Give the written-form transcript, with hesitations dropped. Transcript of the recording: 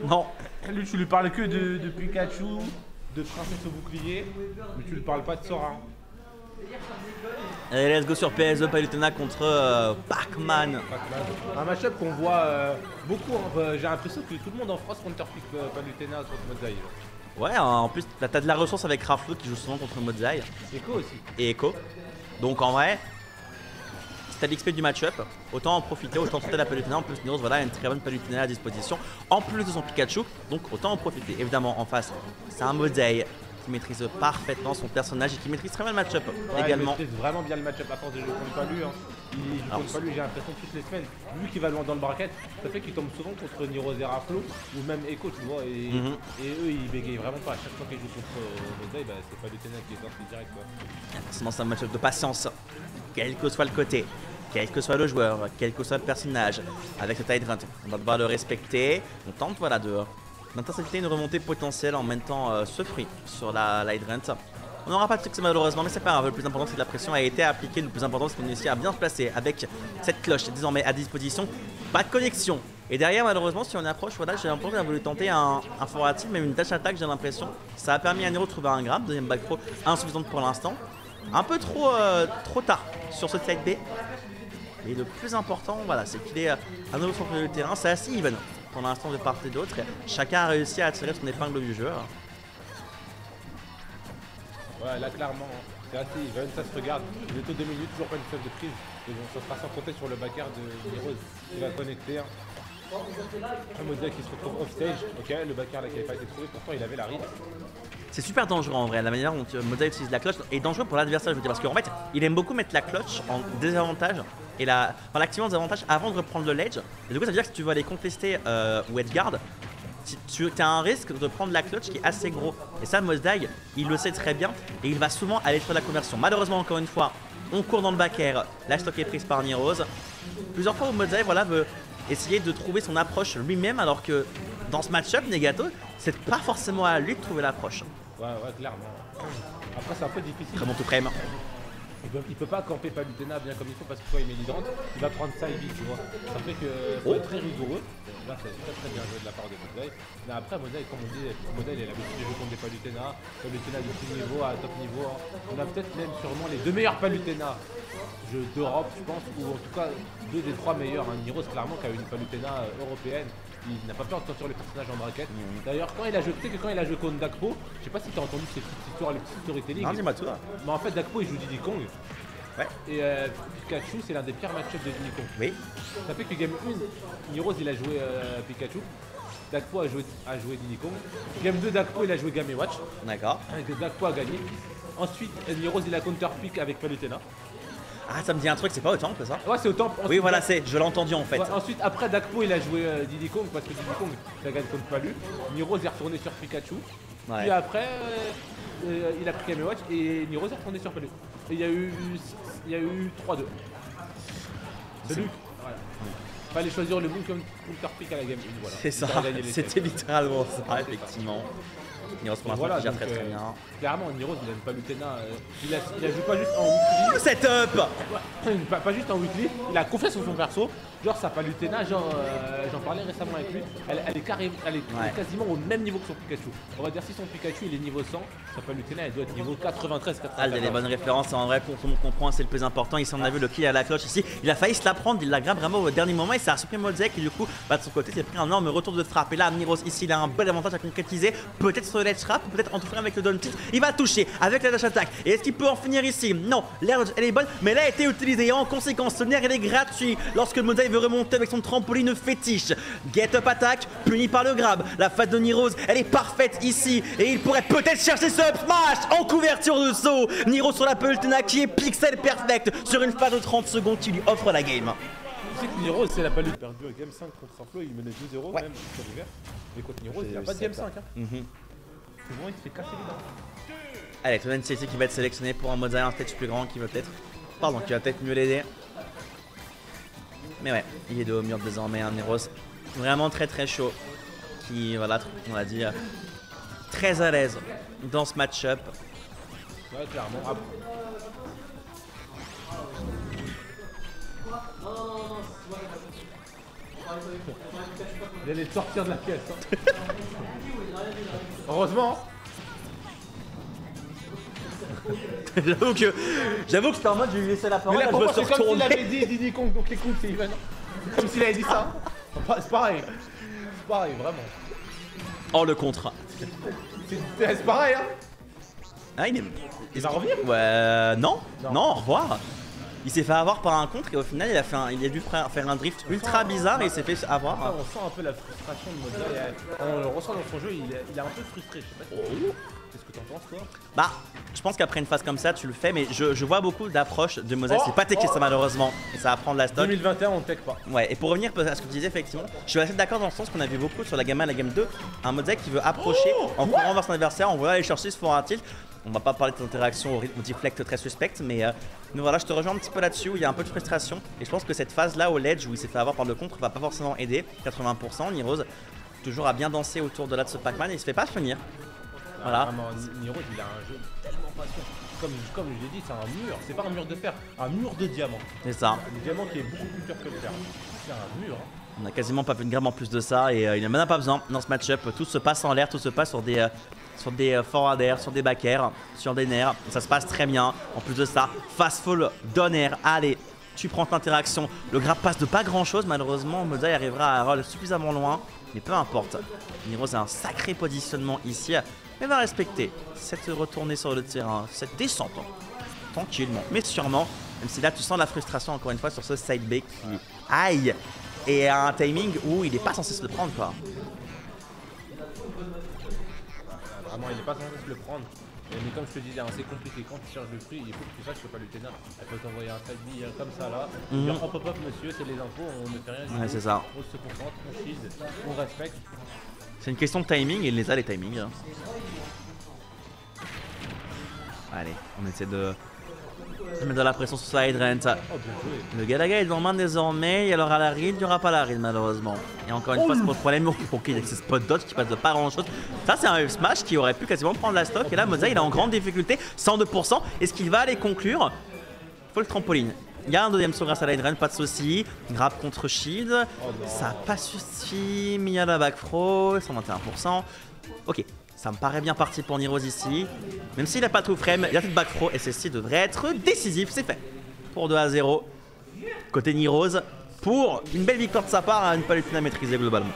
Non. Lui, tu lui parles que de Pikachu, de Princesse au bouclier, mais tu lui parles pas de Sora. Allez, let's go sur PSE Palutena contre Pac-Man. Un match-up qu'on voit beaucoup. J'ai l'impression que tout le monde en France counterpick Palutena contre Modzai. Ouais, en plus, t'as de la ressource avec Raflo qui joue souvent contre Modzai. Echo aussi. Et Echo. Donc en vrai, si t'as l'XP du match-up, autant en profiter, autant tenter la Palutena. En plus, Niros, voilà, a une très bonne Palutena à disposition. En plus de son Pikachu, donc autant en profiter. Évidemment, en face, c'est un Modzai qui maîtrise parfaitement son personnage et qui maîtrise très bien le match-up également. Il maîtrise vraiment bien le match-up à force de jouer contre pas lui. Hein. Il joue contre pas lui, j'ai l'impression toutes les semaines. Lui qui va loin dans le bracket, ça fait qu'il tombe souvent contre Niros et Raflo ou même Echo, tu vois. Et eux, ils bégayent vraiment pas. À chaque fois qu'ils jouent contre Modzai, bah, c'est pas Palutena qui est sorti direct. Sinon, c'est un match-up de patience, quel que soit le côté. Quel que soit le joueur, quel que soit le personnage, avec le Tide Grunt, on va devoir le respecter. On tente voilà, d'intercepter une remontée potentielle en mettant ce fruit sur la Tide Grunt. On n'aura pas de succès malheureusement, mais c'est pas grave. Le plus important c'est que la pression a été appliquée. Le plus important c'est qu'on réussit à bien se placer avec cette cloche désormais à disposition. Pas de connexion. Et derrière malheureusement si on approche, voilà, j'ai l'impression d'avoir voulu tenter un forward même une dash attack j'ai l'impression. Ça a permis à Nero de trouver un grab, deuxième back pro insuffisante pour l'instant. Un peu trop tard sur ce side B. Et le plus important, voilà, c'est qu'il est à nouveau sur le terrain. C'est assez even pour l'instant de part et d'autre. Chacun a réussi à tirer son épingle du jeu. Ouais, là clairement, c'est assez even, ça se regarde. Il est au 2 minutes, toujours pas une feuille de prise. Et bon, ça sera sans compter sur le backer de Niros qui va connecter. Un Modzai qui se retrouve off stage. Ok, le backer là qui n'avait pas été trouvé, pourtant il avait la read. C'est super dangereux en vrai, la manière dont Modzai utilise la clutch est dangereux pour l'adversaire, je veux dire, parce qu'en fait, il aime beaucoup mettre la clutch en désavantage et en l'activant en désavantage avant de reprendre le ledge. Et du coup, ça veut dire que si tu veux aller contester ou edgeguard, tu as un risque de prendre la clutch qui est assez gros. Et ça, Mozdai, il le sait très bien et il va souvent aller sur la conversion. Malheureusement, encore une fois, on court dans le back air, la stock est prise par Niros. Plusieurs fois où Mozdai voilà, veut essayer de trouver son approche lui-même, alors que dans ce match-up, Negato, c'est pas forcément à lui de trouver l'approche. Ouais, clairement. Après, c'est un peu difficile. Très bon tout frame. Il peut pas camper Palutena bien comme il faut parce que quand il met l'hydrant, il va prendre ça vite, tu vois. Ça fait que faut être très rigoureux. Là, c'est très bien joué de la part de Modzai. Mais après, Modzai, comme on dit, Modzai, il a l'habitude de jouer contre des Palutena. Palutena de tout niveau, à top niveau. On a peut-être même sûrement les 2 meilleurs Palutena d'Europe, je pense, ou en tout cas 2 des 3 meilleurs. Hein. Niros, clairement, qui a une Palutena européenne. Il n'a pas peur de sortir les personnages en bracket. D'ailleurs, quand il a joué contre Dakpo, je sais pas si tu as entendu ces petites histoires, les petits storytelling. Non, dis-moi tout. Mais en fait, Dakpo il joue Diddy Kong. Ouais. Et Pikachu, c'est l'un des pires match-ups de Diddy Kong. Oui. Ça fait que game 1, Niros il a joué Pikachu. Dakpo a joué Diddy Kong. Game 2, Dakpo il a joué Game & Watch. D'accord. Dakpo a gagné. Ensuite, Niros il a counter-pick avec Palutena. Ah, ça me dit un truc, c'est pas autant que ça? Ouais, c'est autant. Oui, voilà, je l'ai entendu en fait. Ouais, ensuite, après Dakpo, il a joué Diddy Kong parce que Diddy Kong, ça gagne contre Palu. Niros est retourné sur Pikachu. Ouais. Puis après, il a pris Game & Watch et Niros est retourné sur Palu. Et il y a eu 3-2. C'est lui. Voilà. Fallait choisir le bon counter-pick à la game 1. Voilà. C'est ça, c'était littéralement ça, effectivement. Niros pour l'instant qui gère très bien. Clairement, Niros il aime pas Palutena. Il a joué pas juste en weekly. Setup Ouais, pas juste en weekly, il a confiance en son perso. Genre sa Palutena, j'en parlais récemment avec lui, elle est quasiment au même niveau que son Pikachu. On va dire si son Pikachu il est niveau 100, sa Palutena elle doit être niveau 93, 94. Ah, il y a des bonnes références, en vrai, pour tout le monde comprend, c'est le plus important. Ici, on a vu le kill à la cloche ici. Il a failli se la prendre, il la grabe vraiment au dernier moment et ça a surpris Modzai qui, du coup, de son côté, s'est pris un énorme retour de frappe. Et là, Niros, ici, il a un bel avantage à concrétiser. Peut-être sur le ledge trap, peut-être en tout cas avec le down tilt. Il va toucher avec la dash attack. Et est-ce qu'il peut en finir ici? Non, l'air elle est bonne, mais elle a été utilisée. Et en conséquence, ce nerf, il est gratuit lorsque Modzai veut remonter avec son trampoline fétiche. Get up attack, puni par le grab. La phase de Niros, elle est parfaite ici. Et il pourrait peut-être chercher ce up smash en couverture de saut. Niros sur la Palutena qui est pixel perfect sur une phase de 30 secondes qui lui offre la game. Tu sais que Niros, c'est la Palutena perdu à game 5 contre Sanflo, il menait 2-0 même sur l'hiver. Mais contre Niros, il n'y a pas de game 5. Hein. Souvent, il se fait casser les dents. Allez, Tonan CC qui va être sélectionné pour un Modzai, un stage plus grand qui va peut-être mieux l'aider. Mais ouais, il est de haut mur désormais, un Niros vraiment très très chaud. Qui, voilà, on l'a dit, très à l'aise dans ce match-up. Ouais, clairement. Il allait sortir de la pièce. Hein. Heureusement. J'avoue que c'était en mode je lui laissais la parole. Mais là, je me suis c'est comme s'il retourné. avait dit Diddy Kong, donc écoute, c'est Ivan. Comme s'il avait dit ça. C'est pareil. C'est pareil, vraiment. Oh le contre. C'est pareil, hein. Ah, Il va revenir. Ouais, non, au revoir. Il s'est fait avoir par un contre et au final il a dû faire un drift ultra bizarre et il s'est fait avoir. Enfin, on sent un peu la frustration de Moza. On le ressent dans son jeu, il est un peu frustré. Je sais pas qu'est-ce que t'en penses toi? Bah, je pense qu'après une phase comme ça, tu le fais, mais je vois beaucoup d'approches de Moza. C'est pas teché ça malheureusement, et ça va prendre la stock. 2021, on ne tech pas. Ouais, et pour revenir à ce que tu disais, effectivement, je suis assez d'accord dans le sens qu'on a vu beaucoup sur la gamme 1 et la gamme 2, un Moza qui veut approcher en courant vers son adversaire, on veut aller chercher ce fort un tilt. On va pas parler de interaction au deflect très suspecte, mais voilà, je te rejoins un petit peu là-dessus où il y a un peu de frustration. Et je pense que cette phase-là au ledge où il s'est fait avoir par le contre va pas forcément aider. 80%, Nirose toujours à bien danser autour de là de ce Pac-Man et il se fait pas finir. Voilà. Vraiment, Nirose, il a un jeu tellement patient. Comme je l'ai dit, c'est un mur, c'est pas un mur de fer, un mur de diamant. C'est ça. Le diamant qui est beaucoup plus dur que le fer. C'est un mur. Hein. On a quasiment pas vu de gramme en plus de ça et il n'en a pas besoin dans ce match-up. Tout se passe en l'air, tout se passe sur des forward air, sur des back air, sur des nerfs. Ça se passe très bien. En plus de ça, fast fall, down air. Allez, tu prends l'interaction. Le grab passe de pas grand-chose. Malheureusement, Moza arrivera à roll suffisamment loin. Mais peu importe. Nirose a un sacré positionnement ici. Mais va respecter cette retournée sur le terrain, cette descente. Tranquillement, mais sûrement. Même si là, tu sens la frustration encore une fois sur ce side B qui aïe. Et à un timing où il est pas censé se le prendre quoi. Vraiment, il n'est pas censé se le prendre. Mais comme je te disais, hein, c'est compliqué. Quand tu cherches le fruit, il faut que tu saches que pas le ténor. Elle peut t'envoyer un side B comme ça là. On pop-up monsieur, c'est les infos, on ne fait rien du tout. Ouais, c'est ça. On se concentre, on shield, on respecte. C'est une question de timing et il les a les timings. Allez, on essaie de mettre de la pression sur Side Rent. Oh, bien joué. Le Galaga est devant main désormais, il y aura la read, il n'y aura pas la read malheureusement. Et encore une fois, c'est pour le problème, ok, avec ces spot dodge qui passe de pas grand chose. Ça, c'est un smash qui aurait pu quasiment prendre la stock. Et là, Moza, il est en grande difficulté, 102%. Est-ce qu'il va aller conclure? Faut le trampoline. Il y a un deuxième saut grâce à Light Run, pas de soucis. Grab contre shield. Ça n'a pas suffi. Mais il y a la back throw, 121%. Ok. Ça me paraît bien parti pour Nirose ici. Même s'il n'a pas tout frame, il a fait de back throw et ceci devrait être décisif. C'est fait. Pour 2-0. Côté Nirose. Pour une belle victoire de sa part, une Palutena maîtrisée globalement.